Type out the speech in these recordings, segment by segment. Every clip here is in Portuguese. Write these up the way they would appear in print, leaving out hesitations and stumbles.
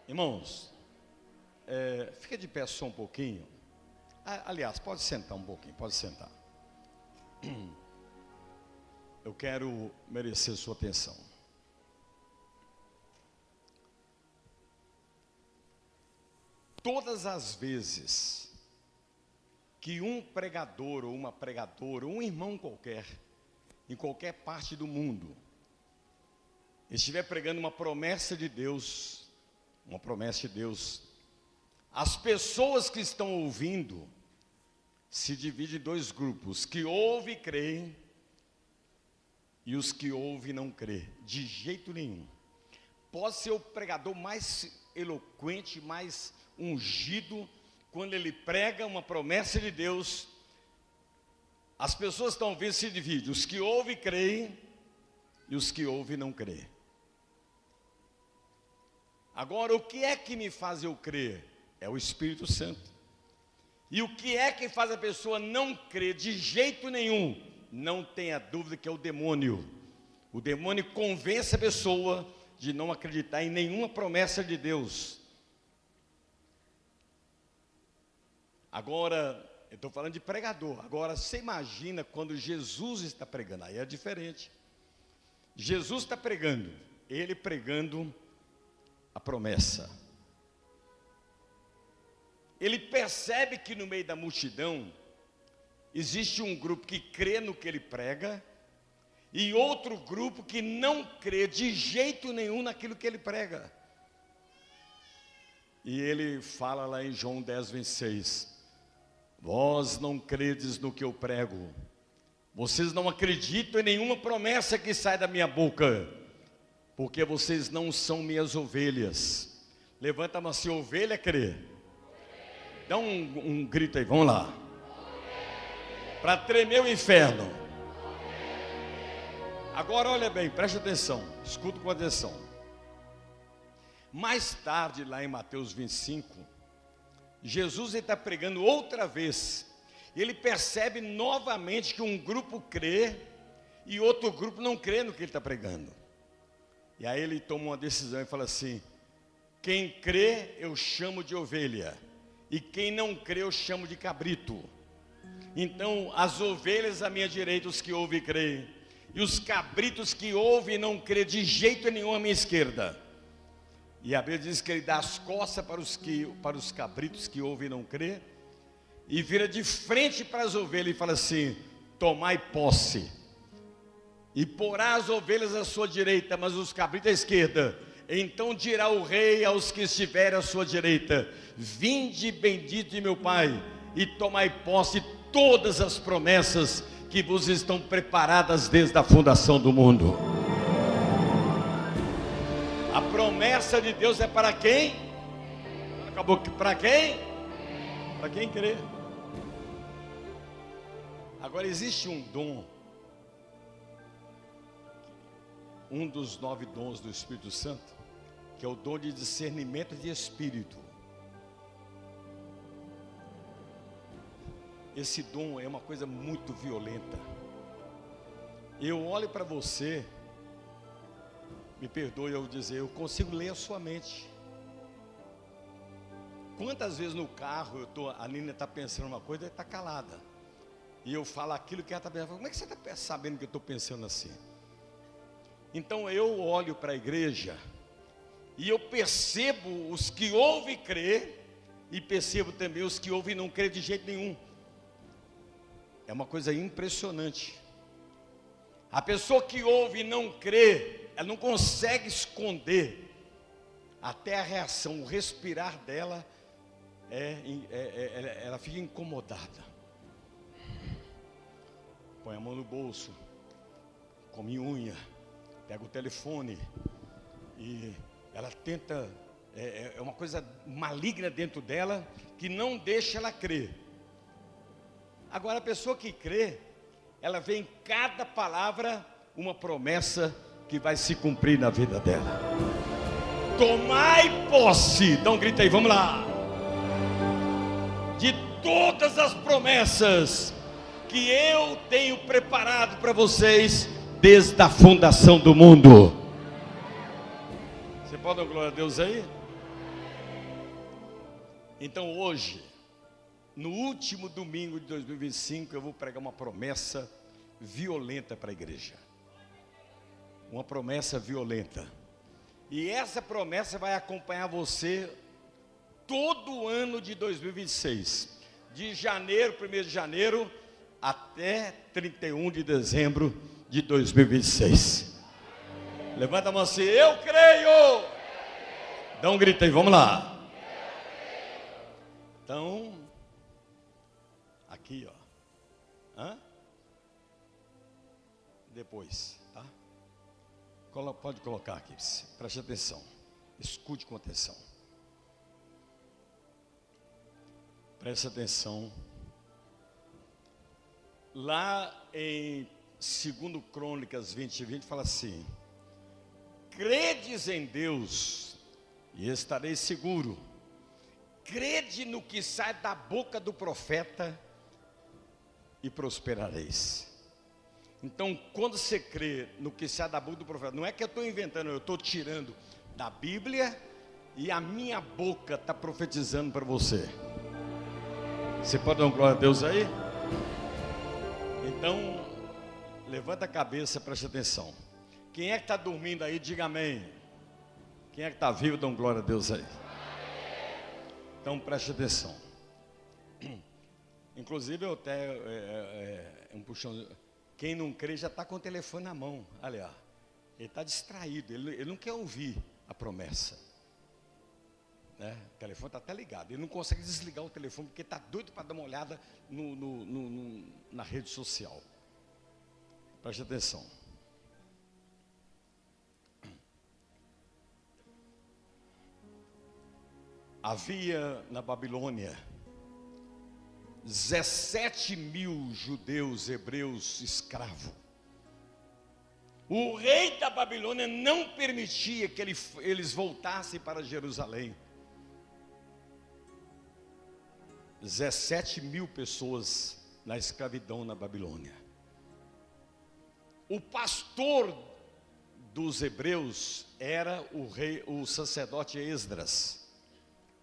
Irmãos, fica de pé só um pouquinho. Aliás, pode sentar um pouquinho, pode sentar. Eu quero merecer sua atenção. Todas as vezes que um pregador ou uma pregadora, um irmão qualquer, em qualquer parte do mundo, estiver pregando uma promessa de Deus, as pessoas que estão ouvindo se dividem em dois grupos: que ouvem e creem, e os que ouvem e não creem, de jeito nenhum. Pode ser o pregador mais eloquente, mais ungido, quando ele prega uma promessa de Deus, as pessoas estão ouvindo se dividem, os que ouvem e creem, e os que ouvem e não creem. Agora, o que é que me faz eu crer? É o Espírito Santo. E o que é que faz a pessoa não crer de jeito nenhum? Não tenha dúvida que é o demônio. O demônio convence a pessoa de não acreditar em nenhuma promessa de Deus. Agora, eu estou falando de pregador. Agora, você imagina quando Jesus está pregando. Aí é diferente. Jesus está pregando. Ele pregando a promessa. Ele percebe que no meio da multidão existe um grupo que crê no que ele prega e outro grupo que não crê de jeito nenhum naquilo que ele prega. E ele fala lá em João 10:26: vós não credes no que eu prego, vocês não acreditam em nenhuma promessa que sai da minha boca, porque vocês não são minhas ovelhas. Levanta a mão assim: ovelha crê. Dá um grito aí, vamos lá. Para tremer o inferno. Agora olha bem, preste atenção, escuta com atenção. Mais tarde, lá em Mateus 25, Jesus está pregando outra vez. Ele percebe novamente que um grupo crê e outro grupo não crê no que ele está pregando. E aí ele toma uma decisão e fala assim: quem crê eu chamo de ovelha, e quem não crê eu chamo de cabrito. Então as ovelhas à minha direita, os que ouvem e creem, e os cabritos que ouvem e não creem de jeito nenhum à minha esquerda. E a Bíblia diz que ele dá as costas para os cabritos que ouvem e não creem, e vira de frente para as ovelhas e fala assim: tomai posse, e porá as ovelhas à sua direita, mas os cabritos à esquerda. Então dirá o rei aos que estiverem à sua direita: vinde bendito de meu Pai, e tomai posse de todas as promessas que vos estão preparadas desde a fundação do mundo. A promessa de Deus é para quem? Acabou que para quem? Para quem crê. Agora existe um dom, um dos 9 dons do Espírito Santo, que é o dom de discernimento de espírito. Esse dom é uma coisa muito violenta. Eu olho para você, me perdoe eu dizer, eu consigo ler a sua mente. Quantas vezes no carro a Nina está pensando uma coisa e está calada, e eu falo aquilo que ela está pensando. Como é que você está sabendo que eu estou pensando assim? Então eu olho para a igreja e eu percebo os que ouvem e crê, e percebo também os que ouvem e não crê de jeito nenhum. É uma coisa impressionante. A pessoa que ouve e não crê, ela não consegue esconder até a reação, o respirar dela, ela fica incomodada. Põe a mão no bolso, come unha, pega o telefone, e ela tenta, é uma coisa maligna dentro dela, que não deixa ela crer. Agora a pessoa que crê, ela vê em cada palavra uma promessa que vai se cumprir na vida dela. Tomai posse, dá um grito aí, vamos lá, de todas as promessas que eu tenho preparado para vocês desde a fundação do mundo. Você pode dar glória a Deus aí? Então hoje, no último domingo de 2025, eu vou pregar uma promessa violenta para a igreja. Uma promessa violenta. E essa promessa vai acompanhar você todo o ano de 2026. De janeiro, 1º de janeiro, até 31 de dezembro de 2026. Levanta a mão assim, eu creio! Dá um grito aí, vamos lá. Então, aqui ó. Depois, tá? Pode colocar aqui, preste atenção. Escute com atenção. Preste atenção. Lá em 2 Crônicas 20:20 fala assim: credes em Deus e estareis seguro. Crede no que sai da boca do profeta e prosperareis. Então, quando você crê no que sai da boca do profeta, não é que eu estou inventando, eu estou tirando da Bíblia e a minha boca está profetizando para você. Você pode dar uma glória a Deus aí? Então, levanta a cabeça, preste atenção. Quem é que está dormindo aí, diga amém. Quem é que está vivo, dá uma glória a Deus aí. Então preste atenção. Inclusive eu até um puxão. Quem não crê já está com o telefone na mão. Olha, ele está distraído, ele não quer ouvir a promessa, né? O telefone está até ligado, ele não consegue desligar o telefone porque está doido para dar uma olhada na rede social. Preste atenção. Havia na Babilônia 17.000 judeus, hebreus, escravos. O rei da Babilônia não permitia que eles voltassem para Jerusalém. 17.000 pessoas na escravidão na Babilônia. O pastor dos hebreus era o sacerdote Esdras,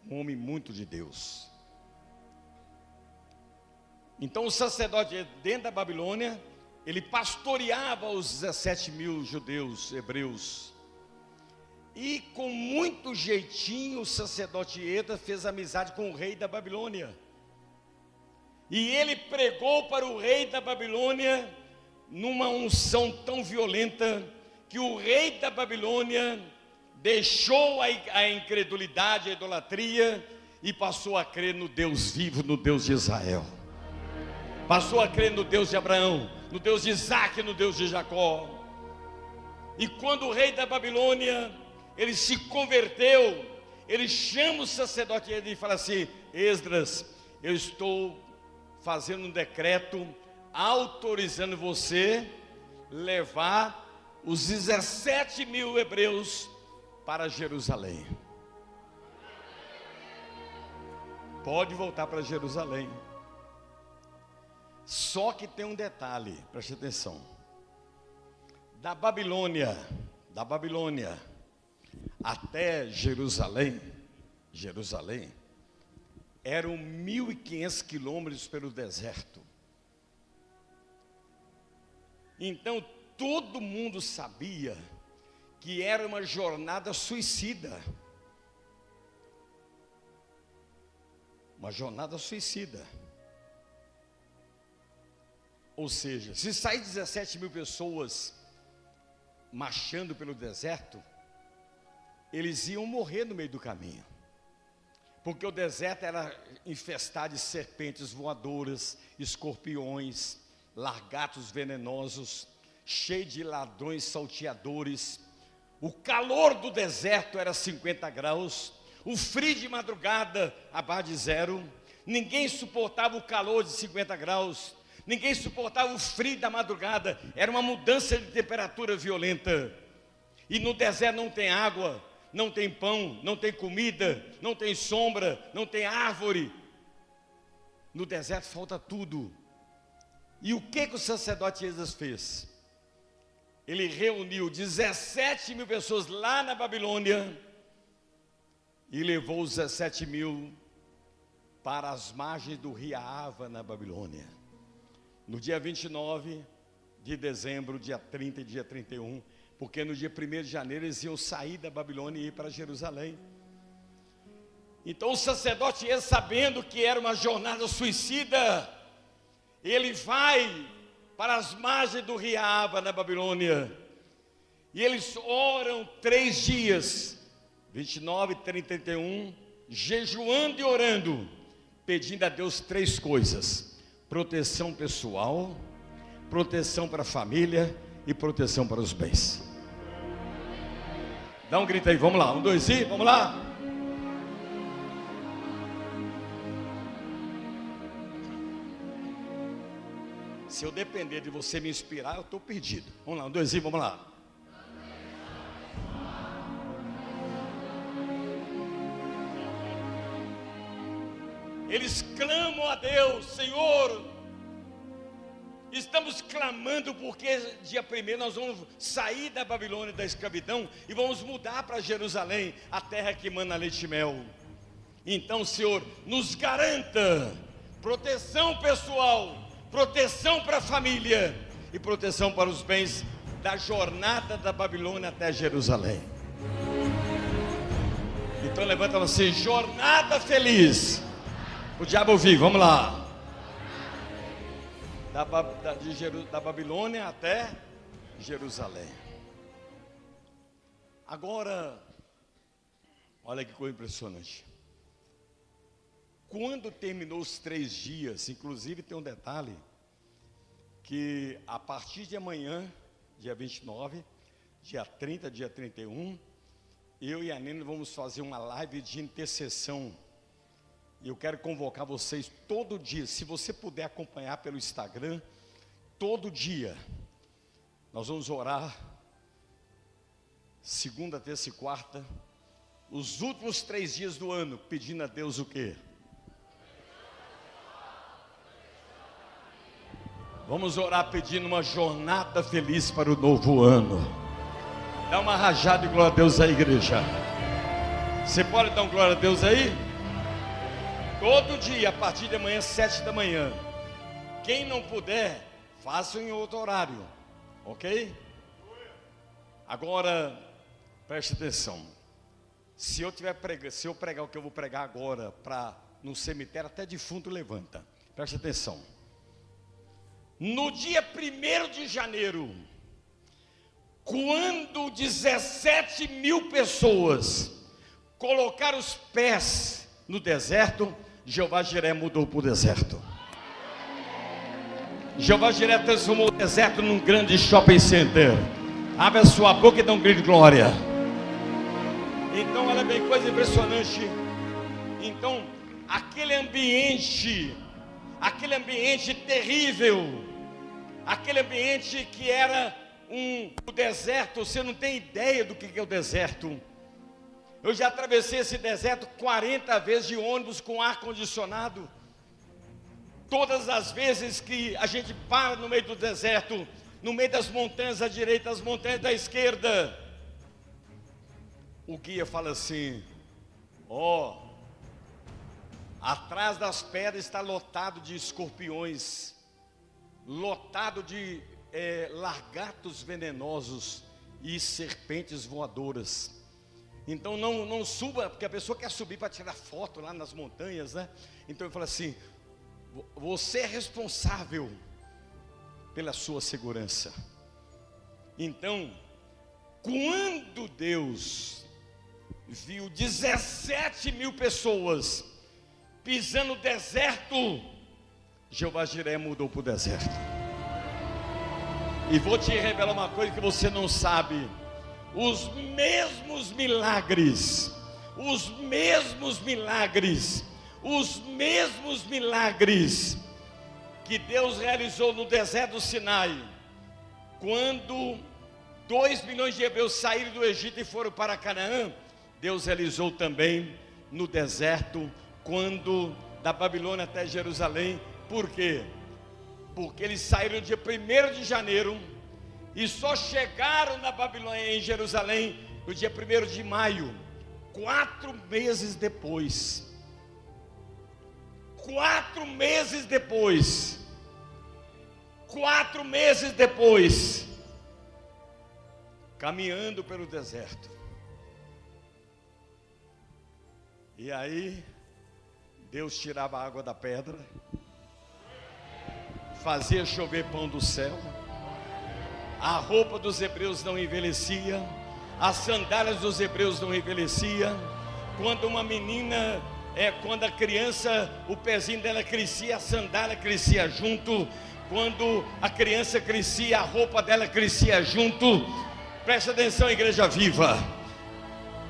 um homem muito de Deus. Então o sacerdote dentro da Babilônia, ele pastoreava os 17.000 judeus, hebreus. E com muito jeitinho o sacerdote Esdras fez amizade com o rei da Babilônia. E ele pregou para o rei da Babilônia numa unção tão violenta que o rei da Babilônia deixou a incredulidade, a idolatria e passou a crer no Deus vivo, no Deus de Israel. Passou a crer no Deus de Abraão, no Deus de Isaac, no Deus de Jacó. E quando o rei da Babilônia, ele se converteu, ele chama o sacerdote e fala assim: Esdras, eu estou fazendo um decreto autorizando você levar os 17.000 hebreus para Jerusalém. Pode voltar para Jerusalém. Só que tem um detalhe, preste atenção. Da Babilônia até Jerusalém eram 1.500 quilômetros pelo deserto. Então todo mundo sabia que era uma jornada suicida. Uma jornada suicida. Ou seja, se sair 17.000 pessoas marchando pelo deserto, eles iam morrer no meio do caminho. Porque o deserto era infestado de serpentes voadoras, escorpiões, lagartos venenosos, cheio de ladrões salteadores. O calor do deserto era 50 graus, o frio de madrugada abaixo de zero. Ninguém suportava o calor de 50 graus, ninguém suportava o frio da madrugada. Era uma mudança de temperatura violenta. E no deserto não tem água, não tem pão, não tem comida, não tem sombra, não tem árvore. No deserto falta tudo. E o que o sacerdote Esdras fez? Ele reuniu 17.000 pessoas lá na Babilônia e levou os 17.000 para as margens do rio Ahava, na Babilônia. No dia 29 de dezembro, dia 30 e dia 31, porque no dia 1º de janeiro eles iam sair da Babilônia e ir para Jerusalém. Então o sacerdote, ele, sabendo que era uma jornada suicida, ele vai para as margens do rio Ahava, na Babilônia, e eles oram 3 dias, 29, 30 e 31, jejuando e orando, pedindo a Deus 3 coisas: proteção pessoal, proteção para a família e proteção para os bens. Dá um grito aí, vamos lá, 1, 2 e vamos lá. Se eu depender de você me inspirar, eu estou perdido. Vamos lá, 1, 2 e vamos lá. Eles clamam a Deus: Senhor, estamos clamando porque dia 1º nós vamos sair da Babilônia, da escravidão, e vamos mudar para Jerusalém, a terra que mana leite e mel. Então, Senhor, nos garanta proteção pessoal, proteção para a família e proteção para os bens da jornada da Babilônia até Jerusalém. Então levanta você, jornada feliz. O diabo ouvir, vamos lá. Da Babilônia até Jerusalém. Agora, olha que coisa impressionante. Quando terminou os 3 dias, inclusive tem um detalhe, que a partir de amanhã, dia 29, dia 30, dia 31, eu e a Nena vamos fazer uma live de intercessão. E eu quero convocar vocês todo dia, se você puder acompanhar pelo Instagram, todo dia, nós vamos orar, segunda, terça e quarta, os últimos 3 dias do ano, pedindo a Deus o quê? Vamos orar pedindo uma jornada feliz para o novo ano. Dá uma rajada de glória a Deus aí, igreja. Você pode dar um glória a Deus aí? Todo dia, a partir de amanhã, 7 da manhã. Quem não puder, faça em outro horário, ok? Agora, preste atenção. Se eu pregar o que eu vou pregar agora, no cemitério, até defunto levanta. Preste atenção. No dia 1º de janeiro, quando 17 mil pessoas colocaram os pés no deserto, Jeová Jiré mudou para o deserto. Jeová Jiré transformou o deserto num grande shopping center. Abre a sua boca e dá um grito de glória. Então, olha bem, coisa impressionante. Então, aquele ambiente terrível, aquele ambiente que era o deserto, você não tem ideia do que é o deserto. Eu já atravessei esse deserto 40 vezes de ônibus com ar-condicionado. Todas as vezes que a gente para no meio do deserto, no meio das montanhas à direita, as montanhas da esquerda, o guia fala assim: atrás das pedras está lotado de escorpiões, lotado de lagartos venenosos e serpentes voadoras. Então não suba, porque a pessoa quer subir para tirar foto lá nas montanhas, né? Então ele fala assim: você é responsável pela sua segurança. Então, quando Deus viu 17 mil pessoas pisando no deserto, Jeová Jiré mudou para o deserto. E vou te revelar uma coisa que você não sabe: os mesmos milagres que Deus realizou no deserto do Sinai, quando 2 milhões de hebreus saíram do Egito e foram para Canaã, Deus realizou também no deserto, quando da Babilônia até Jerusalém. Por quê? Porque eles saíram dia 1º de janeiro e só chegaram na Babilônia, em Jerusalém, no dia 1º de maio, 4 meses depois. 4 meses depois, 4 meses depois, caminhando pelo deserto, e aí Deus tirava a água da pedra, fazia chover pão do céu, a roupa dos hebreus não envelhecia, as sandálias dos hebreus não envelheciam. Quando uma menina, quando a criança, o pezinho dela crescia, a sandália crescia junto. Quando a criança crescia, a roupa dela crescia junto. Preste atenção, igreja viva.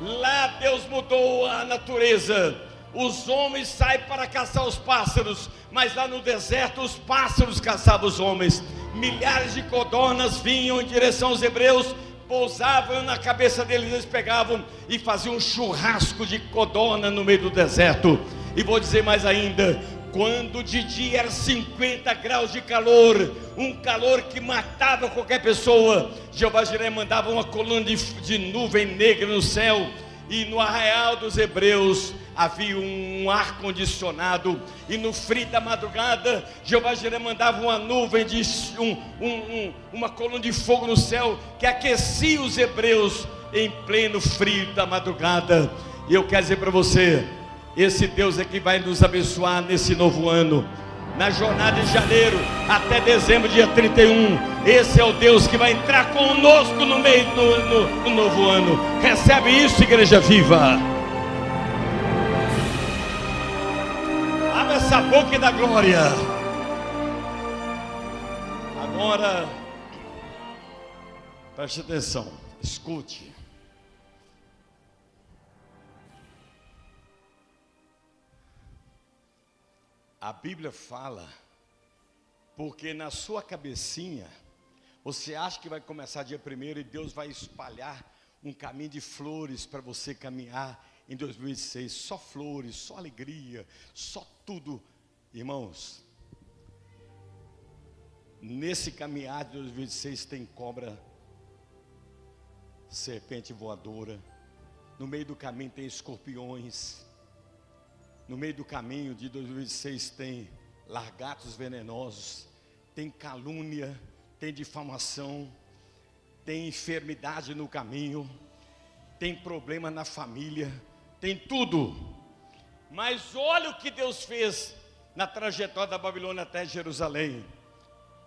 Lá Deus mudou a natureza. Os homens saem para caçar os pássaros, mas lá no deserto os pássaros caçavam os homens. Milhares de codornas vinham em direção aos hebreus, pousavam na cabeça deles, eles pegavam e faziam um churrasco de codorna no meio do deserto. E vou dizer mais ainda, quando de dia era 50 graus de calor, um calor que matava qualquer pessoa, Jeová Jireh mandava uma coluna de nuvem negra no céu, e no arraial dos hebreus havia um ar-condicionado, e no frio da madrugada, Jeová Jireh mandava uma nuvem, uma coluna de fogo no céu, que aquecia os hebreus em pleno frio da madrugada. E eu quero dizer para você, esse Deus é que vai nos abençoar nesse novo ano, na jornada de janeiro até dezembro, dia 31, esse é o Deus que vai entrar conosco no meio no novo ano. Recebe isso, igreja viva. Abre essa boca e dá glória. Agora, preste atenção, escute. A Bíblia fala, porque na sua cabecinha, você acha que vai começar dia 1º e Deus vai espalhar um caminho de flores para você caminhar em 2006, só flores, só alegria, só tudo. Irmãos, nesse caminhar de 2006 tem cobra, serpente voadora, no meio do caminho tem escorpiões, no meio do caminho de 2006 tem largatos venenosos, tem calúnia, tem difamação, tem enfermidade no caminho, tem problema na família, tem tudo. Mas olha o que Deus fez na trajetória da Babilônia até Jerusalém.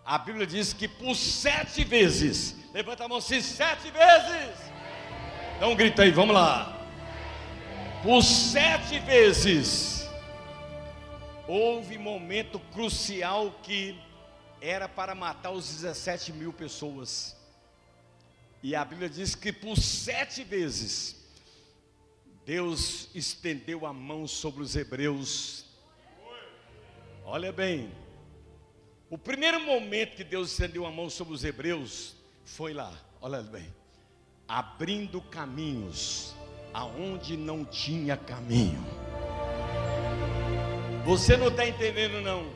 A Bíblia diz que por 7 vezes, levanta a mão assim, 7 vezes. Dá um grito aí, vamos lá. Por 7 vezes, houve momento crucial que era para matar os 17 mil pessoas. E a Bíblia diz que por 7 vezes, Deus estendeu a mão sobre os hebreus. Olha bem, o primeiro momento que Deus estendeu a mão sobre os hebreus, foi lá, olha bem, abrindo caminhos aonde não tinha caminho. Você não está entendendo não?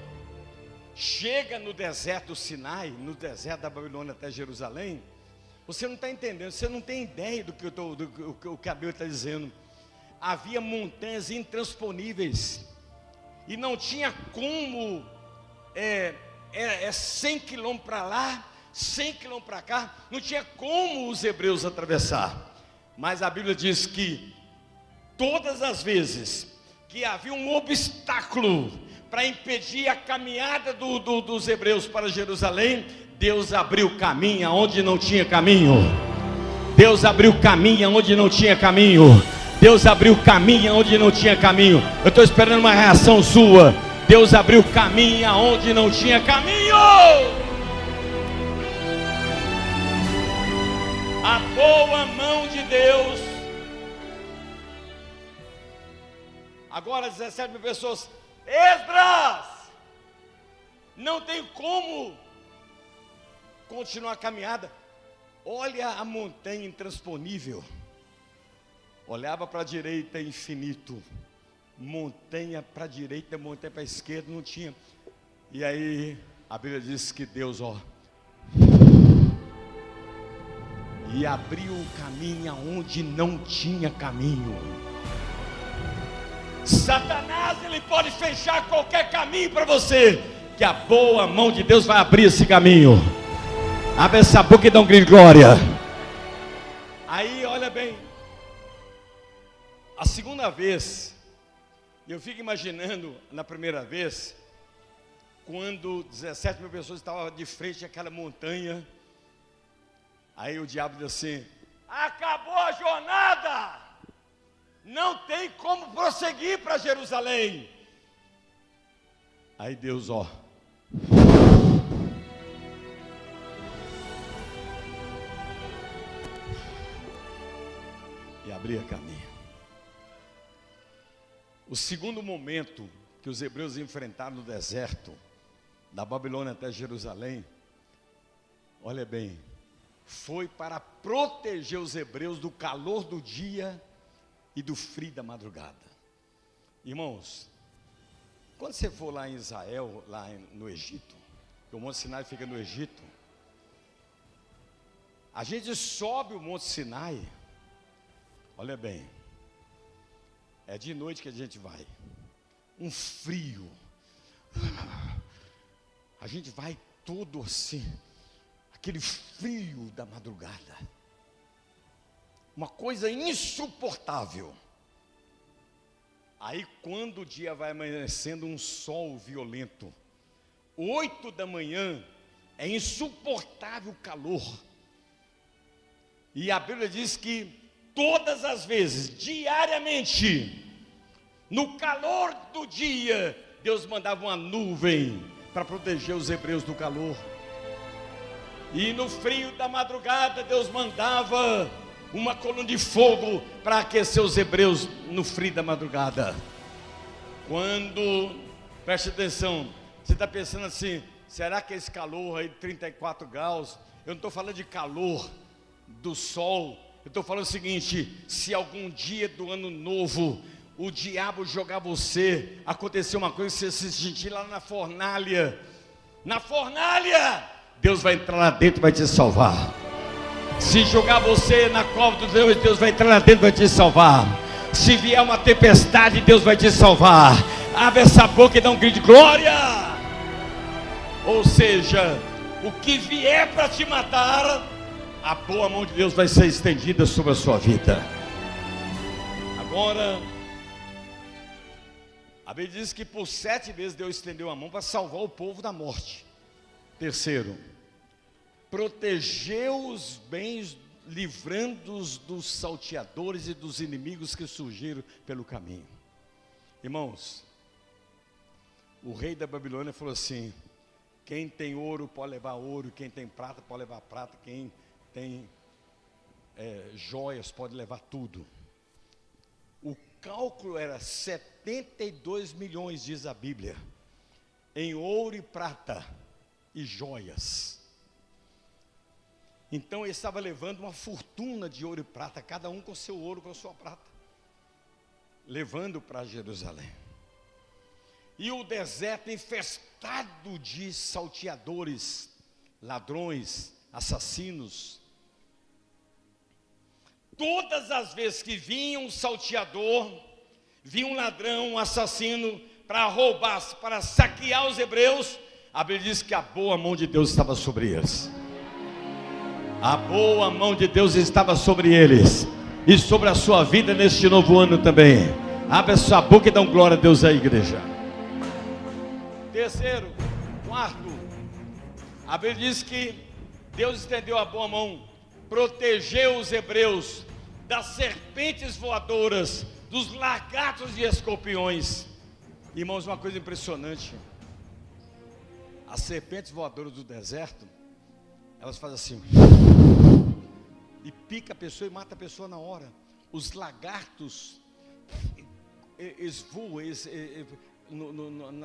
Chega no deserto Sinai, no deserto da Babilônia até Jerusalém, você não está entendendo, você não tem ideia do que a Bíblia está dizendo. Havia montanhas intransponíveis, e não tinha como, 100 quilômetros para lá, 100 quilômetros para cá, não tinha como os hebreus atravessar. Mas a Bíblia diz que todas as vezes que havia um obstáculo para impedir a caminhada dos hebreus para Jerusalém, Deus abriu caminho onde não tinha caminho. Deus abriu caminho onde não tinha caminho. Deus abriu caminho onde não tinha caminho. Eu estou esperando uma reação sua. Deus abriu caminho onde não tinha caminho. A boa mão de Deus. Agora 17 mil pessoas. Esdras, não tem como continuar a caminhada. Olha a montanha intransponível. Olhava para a direita, infinito. Montanha para a direita, montanha para a esquerda, não tinha. E aí a Bíblia diz que Deus, e abriu o caminho aonde não tinha caminho. Satanás, ele pode fechar qualquer caminho para você, que a boa mão de Deus vai abrir esse caminho. Abre essa boca e dá um grito de glória. Aí, olha bem, a segunda vez, eu fico imaginando na primeira vez, quando 17 mil pessoas estavam de frente àquela montanha, aí o diabo disse assim: acabou a jornada, não tem como prosseguir para Jerusalém. Aí Deus, e abria caminho. O segundo momento que os hebreus enfrentaram no deserto, da Babilônia até Jerusalém, olha bem, foi para proteger os hebreus do calor do dia e do frio da madrugada. Irmãos, quando você for lá em Israel, lá no Egito, que o Monte Sinai fica no Egito, a gente sobe o Monte Sinai, olha bem, é de noite que a gente vai, um frio, a gente vai todo assim, aquele frio da madrugada, uma coisa insuportável. Aí quando o dia vai amanhecendo, um sol violento, 8 da manhã, é insuportável o calor, e a Bíblia diz que todas as vezes, diariamente, no calor do dia, Deus mandava uma nuvem para proteger os hebreus do calor, e no frio da madrugada Deus mandava uma coluna de fogo para aquecer os hebreus no frio da madrugada. Quando, preste atenção, você está pensando assim: será que esse calor aí de 34 graus, eu não estou falando de calor do sol, eu estou falando o seguinte: se algum dia do ano novo o diabo jogar você, acontecer uma coisa, você se sentir lá na fornalha, Deus vai entrar lá dentro e vai te salvar. Se jogar você na cova do Deus, Deus vai entrar lá dentro e vai te salvar. Se vier uma tempestade, Deus vai te salvar. Abre essa boca e dá um grito de glória. Ou seja, o que vier para te matar, a boa mão de Deus vai ser estendida sobre a sua vida. Agora, a Bíblia diz que por 7 vezes Deus estendeu a mão para salvar o povo da morte. Terceiro, protegeu os bens, livrando-os dos salteadores e dos inimigos que surgiram pelo caminho. Irmãos, o rei da Babilônia falou assim: quem tem ouro pode levar ouro, quem tem prata pode levar prata, quem tem joias pode levar tudo. O cálculo era 72 milhões, diz a Bíblia, em ouro e prata e joias. Então ele estava levando uma fortuna de ouro e prata, cada um com seu ouro, com a sua prata, levando para Jerusalém. E o deserto infestado de salteadores, ladrões, assassinos. Todas as vezes que vinha um salteador, vinha um ladrão, um assassino, para roubar, para saquear os hebreus, a Bíblia diz que a boa mão de Deus estava sobre eles. A boa mão de Deus estava sobre eles, e sobre a sua vida neste novo ano também. Abre a sua boca e dá um glória a Deus aí, igreja. Terceiro, quarto, a Bíblia diz que Deus estendeu a boa mão, protegeu os hebreus das serpentes voadoras, dos lagartos e escorpiões. Irmãos, uma coisa impressionante: as serpentes voadoras do deserto, elas fazem assim, e pica a pessoa e mata a pessoa na hora. Os lagartos, eles voam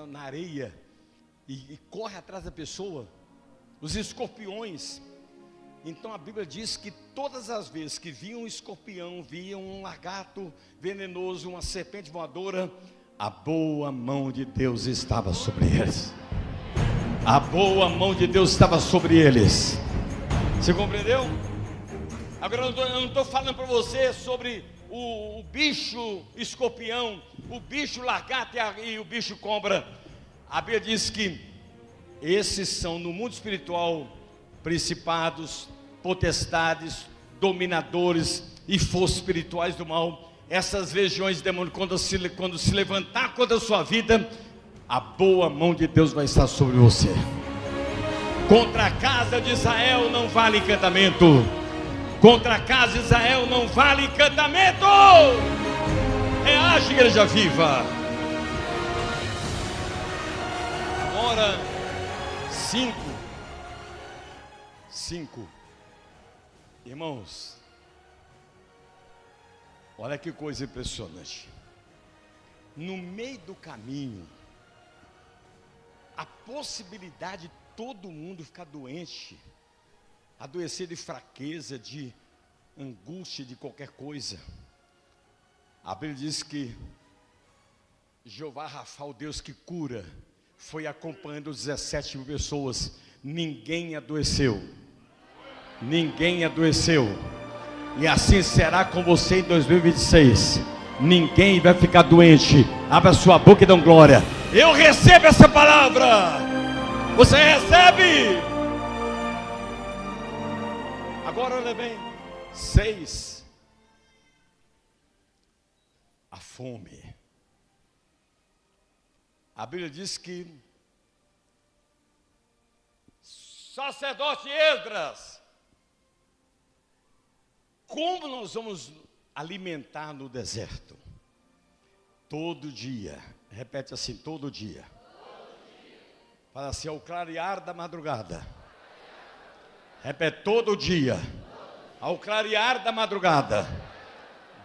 na areia e correm atrás da pessoa. Os escorpiões. Então a Bíblia diz que todas as vezes que via um escorpião, via um lagarto venenoso, uma serpente voadora, a boa mão de Deus estava sobre eles. A boa mão de Deus estava sobre eles. Você compreendeu? Agora eu não estou falando para você sobre o bicho escorpião, o bicho lagarto e o bicho cobra. A Bíblia diz que esses são no mundo espiritual principados, potestades, dominadores e forças espirituais do mal. Essas legiões demônicas, quando se levantar contra a sua vida, a boa mão de Deus vai estar sobre você. Contra a casa de Israel não vale encantamento. Contra a casa de Israel não vale encantamento. Reage, igreja viva. Agora 5. Irmãos, olha que coisa impressionante. No meio do caminho, a possibilidade de todo mundo ficar doente, adoecer de fraqueza, de angústia, de qualquer coisa. A Bíblia diz que Jeová Rafa, o Deus que cura, foi acompanhando 17 mil pessoas. Ninguém adoeceu. Ninguém adoeceu. E assim será com você em 2026. Ninguém vai ficar doente. Abra sua boca e dê glória. Eu recebo essa palavra. Você recebe? Agora olha bem. 6. A fome. A Bíblia diz que sacerdote Esdras, como nós vamos alimentar no deserto? Todo dia. Repete assim, todo dia. Fala assim, ao clarear da madrugada. Repete, todo dia. Ao clarear da madrugada,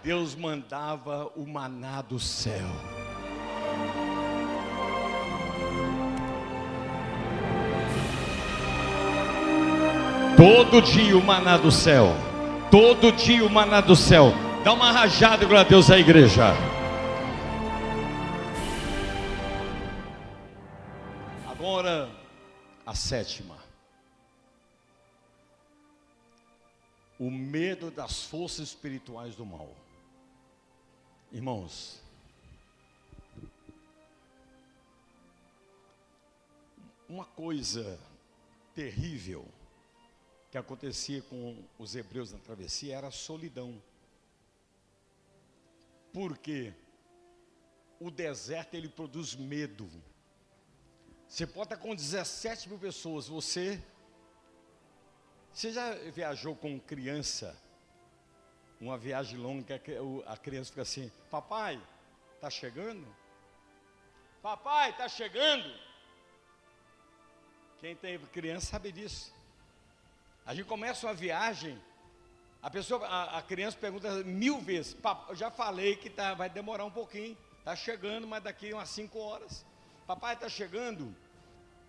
Deus mandava o maná do céu. Todo dia o maná do céu. Todo dia o maná do céu. Dá uma rajada, glória a Deus, à igreja. Agora, a 7. O medo das forças espirituais do mal. Irmãos, uma coisa terrível que acontecia com os hebreus na travessia era a solidão. Porque o deserto ele produz medo. Você pode estar com 17 mil pessoas. Você já viajou com criança? Uma viagem longa que a criança fica assim: papai, está chegando? Papai, está chegando? Quem tem criança sabe disso. A gente começa uma viagem, a criança pergunta 1000 vezes: eu já falei que vai demorar um pouquinho, está chegando, mas daqui umas 5 horas. Papai, está chegando?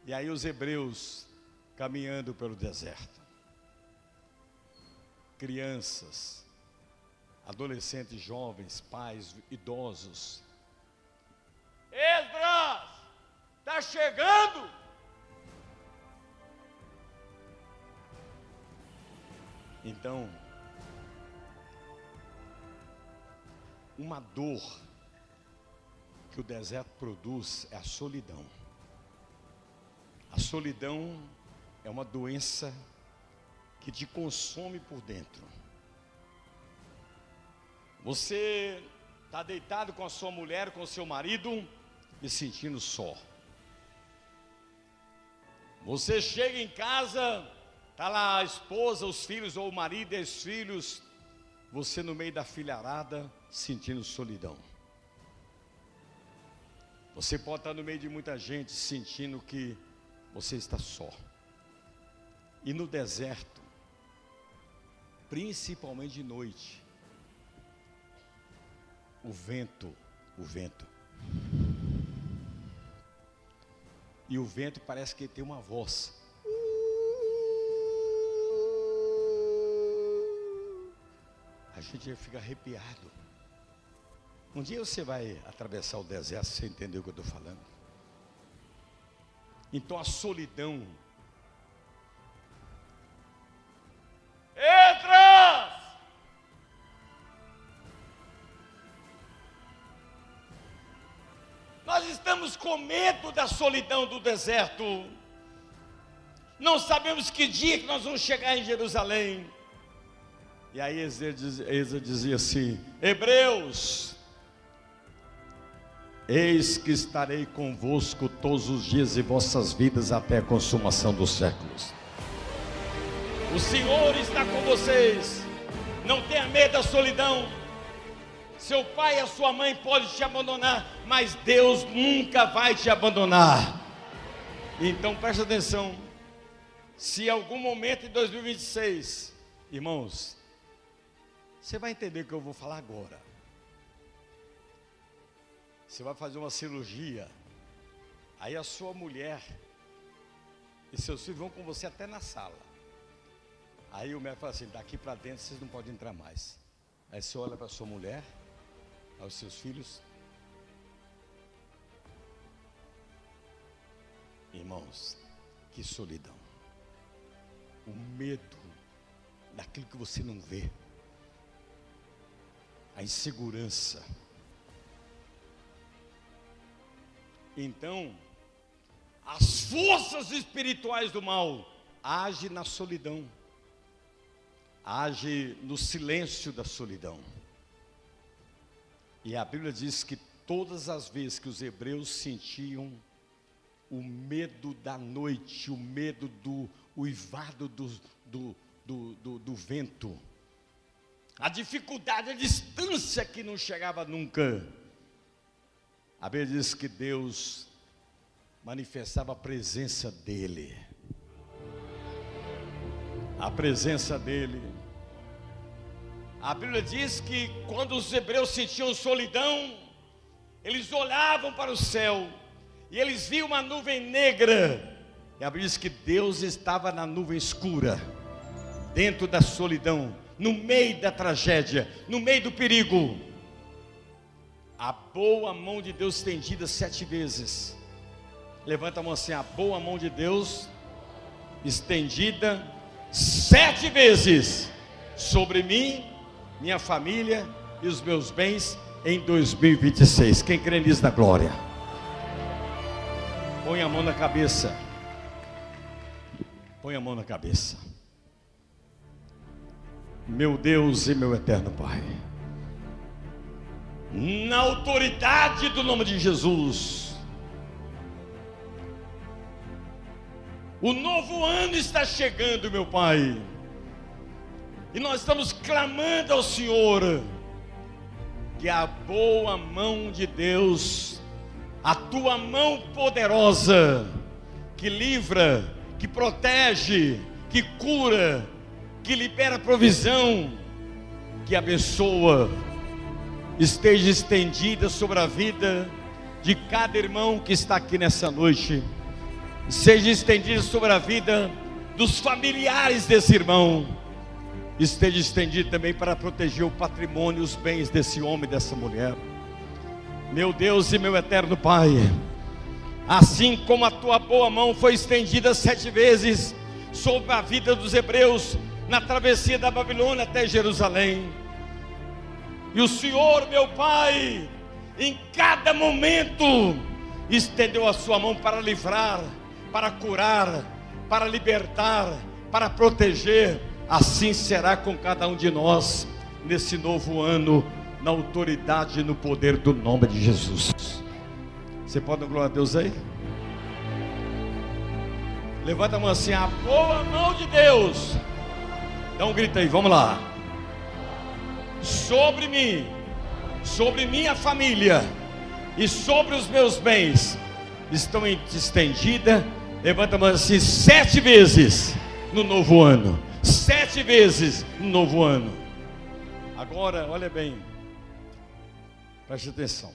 E aí os hebreus caminhando pelo deserto. Crianças, adolescentes, jovens, pais, idosos. Esdras, está chegando? Então, uma dor que o deserto produz é a solidão. A solidão é uma doença que te consome por dentro. Você está deitado com a sua mulher, com o seu marido, e sentindo só. Você chega em casa, está lá a esposa, os filhos, ou o marido e os filhos, você no meio da filharada, sentindo solidão. Você pode estar no meio de muita gente, sentindo que você está só. E no deserto, principalmente de noite, o vento, e o vento parece que tem uma voz. A gente fica arrepiado. Um dia você vai atravessar o deserto, você entendeu o que eu estou falando? Então a solidão. Esdras! Nós estamos com medo da solidão do deserto. Não sabemos que dia que nós vamos chegar em Jerusalém. E aí Esdras dizia assim: Hebreus, eis que estarei convosco todos os dias de vossas vidas até a consumação dos séculos. O Senhor está com vocês. Não tenha medo da solidão. Seu pai e a sua mãe podem te abandonar, mas Deus nunca vai te abandonar. Então preste atenção. Se em algum momento em 2026, irmãos, você vai entender o que eu vou falar agora. Você vai fazer uma cirurgia, aí a sua mulher e seus filhos vão com você até na sala. Aí o médico fala assim: daqui para dentro vocês não podem entrar mais. Aí você olha para a sua mulher, aos seus filhos. Irmãos, que solidão. O medo daquilo que você não vê. A insegurança. Então, as forças espirituais do mal agem na solidão. Age no silêncio da solidão. E a Bíblia diz que todas as vezes que os hebreus sentiam o medo da noite, o medo do uivado do vento, a dificuldade, a distância que não chegava nunca, a Bíblia diz que Deus manifestava a presença dEle. A presença dEle. A Bíblia diz que quando os hebreus sentiam solidão, eles olhavam para o céu e eles viam uma nuvem negra. E a Bíblia diz que Deus estava na nuvem escura, dentro da solidão, no meio da tragédia, no meio do perigo. A boa mão de Deus estendida 7 vezes. Levanta a mão assim: a boa mão de Deus estendida 7 vezes sobre mim, minha família e os meus bens em 2026. Quem crê nisso da glória? Põe a mão na cabeça. Põe a mão na cabeça. Meu Deus e meu eterno Pai, na autoridade do nome de Jesus, o novo ano está chegando, meu Pai, e nós estamos clamando ao Senhor, que a boa mão de Deus, a tua mão poderosa, que livra, que protege, que cura, que libera provisão, que abençoa, esteja estendida sobre a vida de cada irmão que está aqui nessa noite. Seja estendida sobre a vida dos familiares desse irmão. Esteja estendido também para proteger o patrimônio e os bens desse homem e dessa mulher. Meu Deus e meu eterno Pai, assim como a tua boa mão foi estendida 7 vezes sobre a vida dos hebreus na travessia da Babilônia até Jerusalém, e o Senhor, meu Pai, em cada momento estendeu a sua mão para livrar, para curar, para libertar, para proteger. Assim será com cada um de nós nesse novo ano, na autoridade e no poder do nome de Jesus. Você pode dar glória a Deus aí? Levanta a mão assim: a boa mão de Deus. Dá um grito aí, vamos lá. Sobre mim, sobre minha família e sobre os meus bens estão estendida. Levanta a mão assim: 7 vezes no novo ano. 7 vezes no novo ano. Agora, olha bem, preste atenção.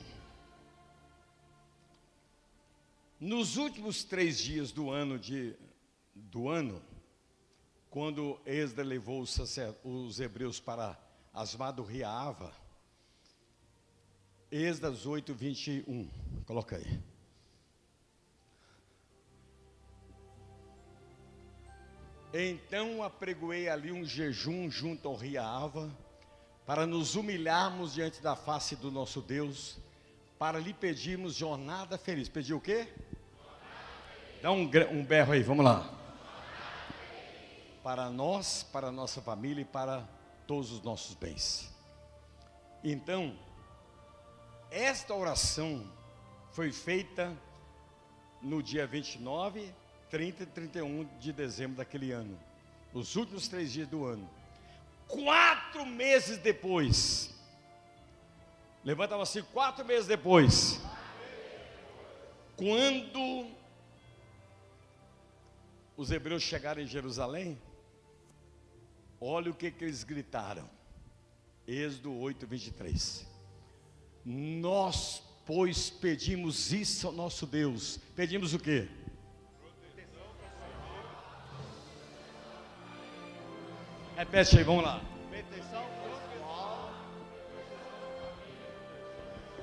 Nos últimos 3 dias do ano, quando Esdras levou os hebreus para as margens do rio Ahava, Esdras 8, 21, coloca aí. Então apregoei ali um jejum junto ao rio Ahava, para nos humilharmos diante da face do nosso Deus, para lhe pedirmos jornada feliz. Pedir o quê? Dá um berro aí, vamos lá. Para nós, para a nossa família e para todos os nossos bens. Então, esta oração foi feita no dia 29, 30 e 31 de dezembro daquele ano. Os últimos 3 dias do ano. 4 meses depois. Levanta assim, 4 meses depois. Quando os hebreus chegaram em Jerusalém, olha o que eles gritaram. Êxodo 8, 23. Nós, pois, pedimos isso ao nosso Deus. Pedimos o quê? Repete aí, vamos lá.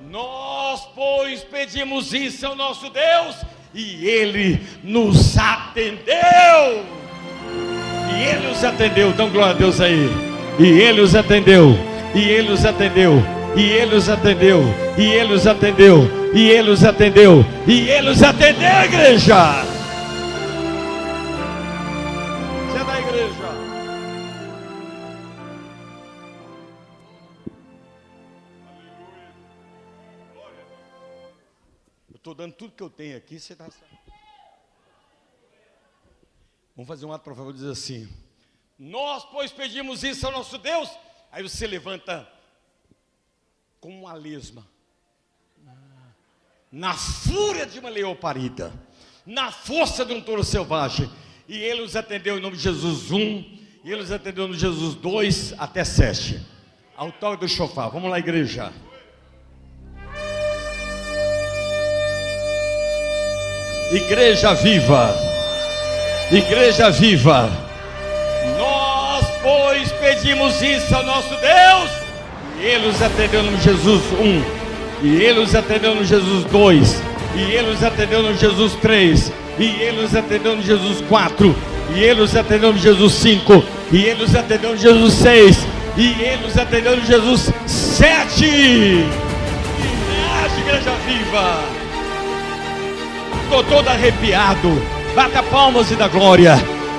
Nós, pois, pedimos isso ao nosso Deus, e Ele nos atendeu. E Ele nos atendeu, dão glória a Deus aí. E Ele nos atendeu, e Ele nos atendeu, e Ele nos atendeu, e Ele nos atendeu, e Ele nos atendeu, e Ele nos atendeu, igreja. Você é da igreja. Estou dando tudo que eu tenho aqui, você está certo. Vamos fazer um ato, por favor, dizer assim: nós, pois, pedimos isso ao nosso Deus. Aí você levanta como uma lesma, na fúria de uma leoparida, na força de um touro selvagem. E Ele nos atendeu em nome de Jesus 1, e Ele nos atendeu no Jesus 2 até 7. Ao toque do chofar, vamos lá, igreja. Igreja viva, igreja viva. Nós, pois, pedimos isso ao nosso Deus, e Ele nos atendeu no Jesus 1, e Ele nos atendeu no Jesus 2, e Ele nos atendeu no Jesus 3, e Ele nos atendeu no Jesus 4, e Ele nos atendeu no Jesus 5, e Ele nos atendeu no Jesus 6, e Ele nos atendeu no Jesus 7. Igreja viva. Estou todo arrepiado. Bata palmas e dá glória.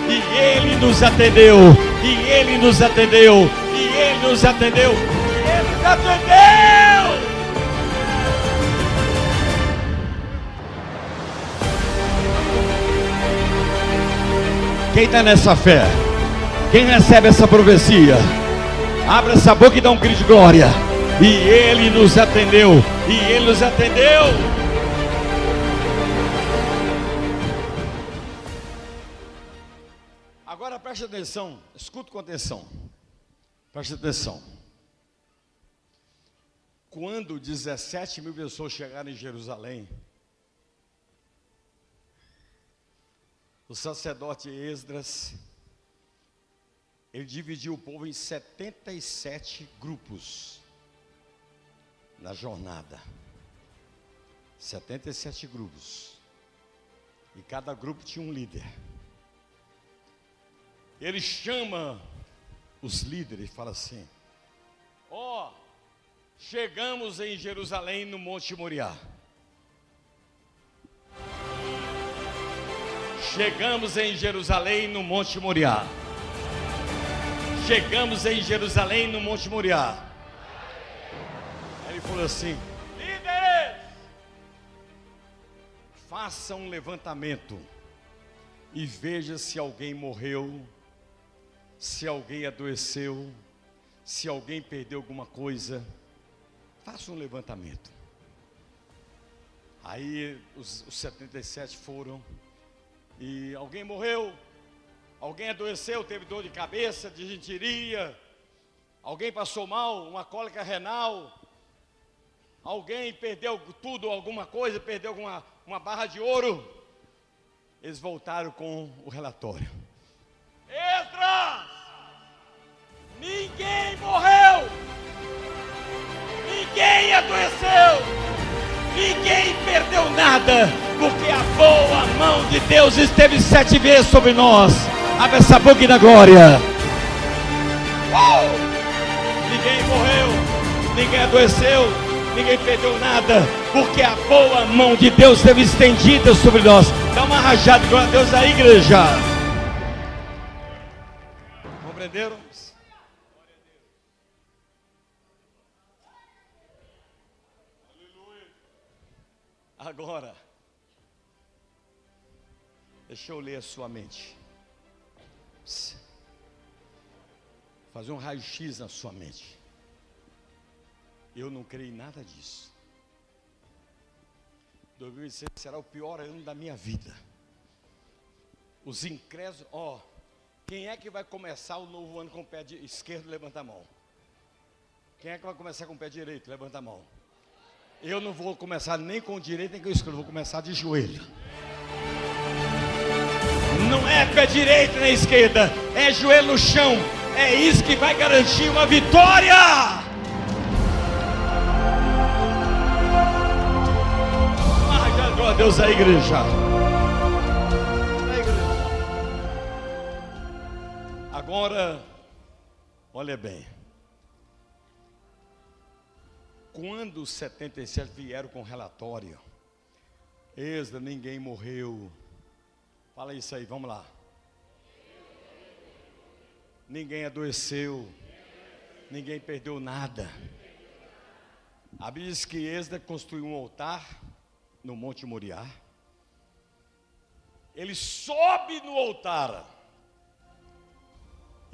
E Ele nos atendeu. E Ele nos atendeu. E Ele nos atendeu. E Ele nos atendeu. Quem está nessa fé? Quem recebe essa profecia? Abra essa boca e dá um grito de glória. E Ele nos atendeu. E Ele nos atendeu. Agora preste atenção, escuta com atenção, preste atenção. Quando 17 mil pessoas chegaram em Jerusalém, o sacerdote Esdras, ele dividiu o povo em 77 grupos na jornada. 77 grupos. E cada grupo tinha um líder. Ele chama os líderes e fala assim: ó, chegamos em Jerusalém no Monte Moriá. Chegamos em Jerusalém no Monte Moriá. Chegamos em Jerusalém no Monte Moriá. Aí ele falou assim: líderes, faça um levantamento e veja se alguém morreu, se alguém adoeceu, se alguém perdeu alguma coisa. Faça um levantamento. Aí os 77 foram. E alguém morreu, alguém adoeceu, teve dor de cabeça, disenteria, alguém passou mal, uma cólica renal, alguém perdeu tudo, alguma coisa, perdeu uma barra de ouro. Eles voltaram com o relatório: Esdras, ninguém morreu, ninguém adoeceu, ninguém perdeu nada, porque a boa mão de Deus esteve 7 vezes sobre nós. Abre essa boca e dá glória. Ninguém morreu, ninguém adoeceu, ninguém perdeu nada, porque a boa mão de Deus esteve estendida sobre nós. Dá uma rajada de glória a Deus aí, igreja. Compreenderam? Agora, deixa eu ler a sua mente. Fazer um raio-x na sua mente. Eu não creio em nada disso. 2006 será o pior ano da minha vida. Os incrédulos, quem é que vai começar o novo ano com o pé esquerdo? Levanta a mão. Quem é que vai começar com o pé direito? Levanta a mão. Eu não vou começar nem com o direito nem com o esquerdo, vou começar de joelho. Não é pé direito nem esquerda, é joelho no chão. É isso que vai garantir uma vitória. Glória a Deus, a igreja. Agora, olha bem. Quando os 77 vieram com relatório, Êxodo, ninguém morreu. Fala isso aí, vamos lá. Ninguém adoeceu, ninguém perdeu nada. A Bíblia diz que Êxodo construiu um altar no Monte Moriá. Ele sobe no altar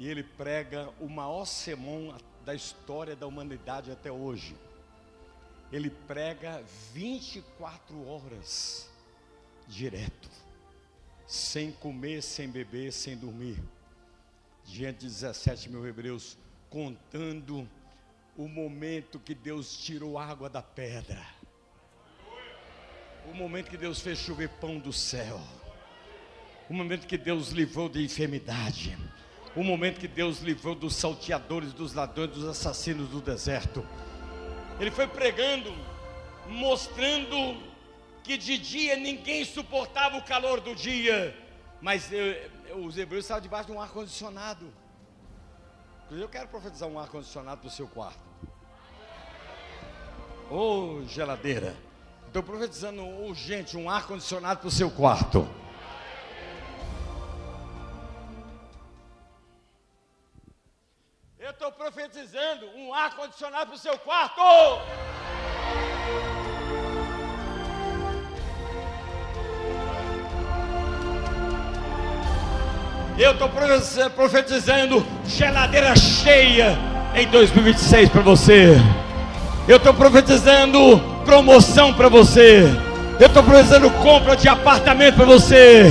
e ele prega o maior sermão da história da humanidade até hoje. Ele prega 24 horas direto, sem comer, sem beber, sem dormir, diante de 17 mil hebreus, contando o momento que Deus tirou água da pedra, o momento que Deus fez chover pão do céu, o momento que Deus livrou de enfermidade, o momento que Deus livrou dos salteadores, dos ladrões, dos assassinos do deserto. Ele foi pregando, mostrando que de dia ninguém suportava o calor do dia, mas os hebreus estavam debaixo de um ar-condicionado. Eu quero profetizar um ar-condicionado para o seu quarto. Geladeira. Estou profetizando urgente um ar-condicionado para o seu quarto. Eu estou profetizando um ar-condicionado para o seu quarto. Eu estou profetizando geladeira cheia em 2026 para você. Eu estou profetizando promoção para você. Eu estou profetizando compra de apartamento para você.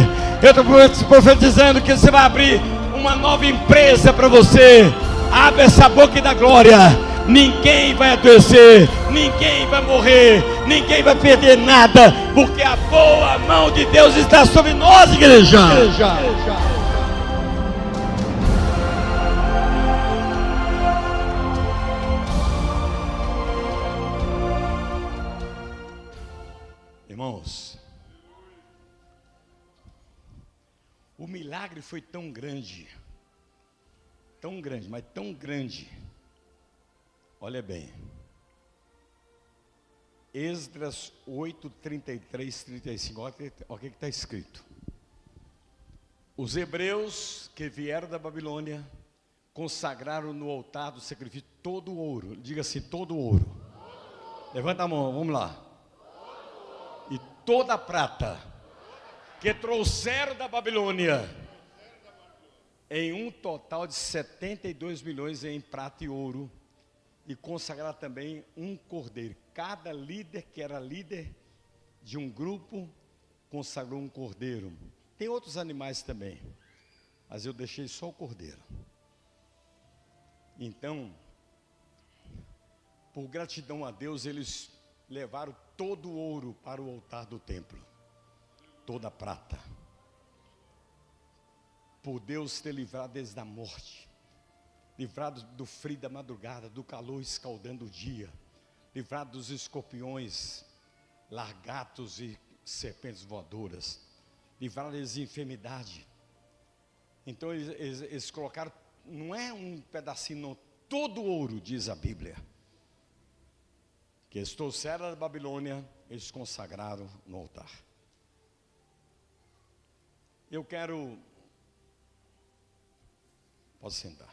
Eu estou profetizando que você vai abrir uma nova empresa para você. Abre essa boca e dá glória. Ninguém vai adoecer, ninguém vai morrer, ninguém vai perder nada, porque a boa mão de Deus está sobre nós, igreja. Irmãos, o milagre foi tão grande, mas tão grande. Olha bem, Esdras 8, 33, 35, olha o que está escrito. Os hebreus que vieram da Babilônia consagraram no altar do sacrifício todo o ouro. Diga assim, todo o ouro. Levanta a mão, vamos lá. E toda a prata que trouxeram da Babilônia, em um total de 72 milhões em prata e ouro, e consagrar também um cordeiro. Cada líder que era líder de um grupo consagrou um cordeiro. Tem outros animais também, mas eu deixei só o cordeiro. Então, por gratidão a Deus, eles levaram todo o ouro para o altar do templo, toda a prata, por Deus ter livrado eles da morte, livrado do frio da madrugada, do calor escaldando o dia, livrado dos escorpiões, lagartos e serpentes voadoras, livrado eles de enfermidade. Então eles colocaram, não é um pedacinho, não, todo o ouro, diz a Bíblia, que eles trouxeram da Babilônia, eles consagraram no altar. Eu quero... Pode sentar.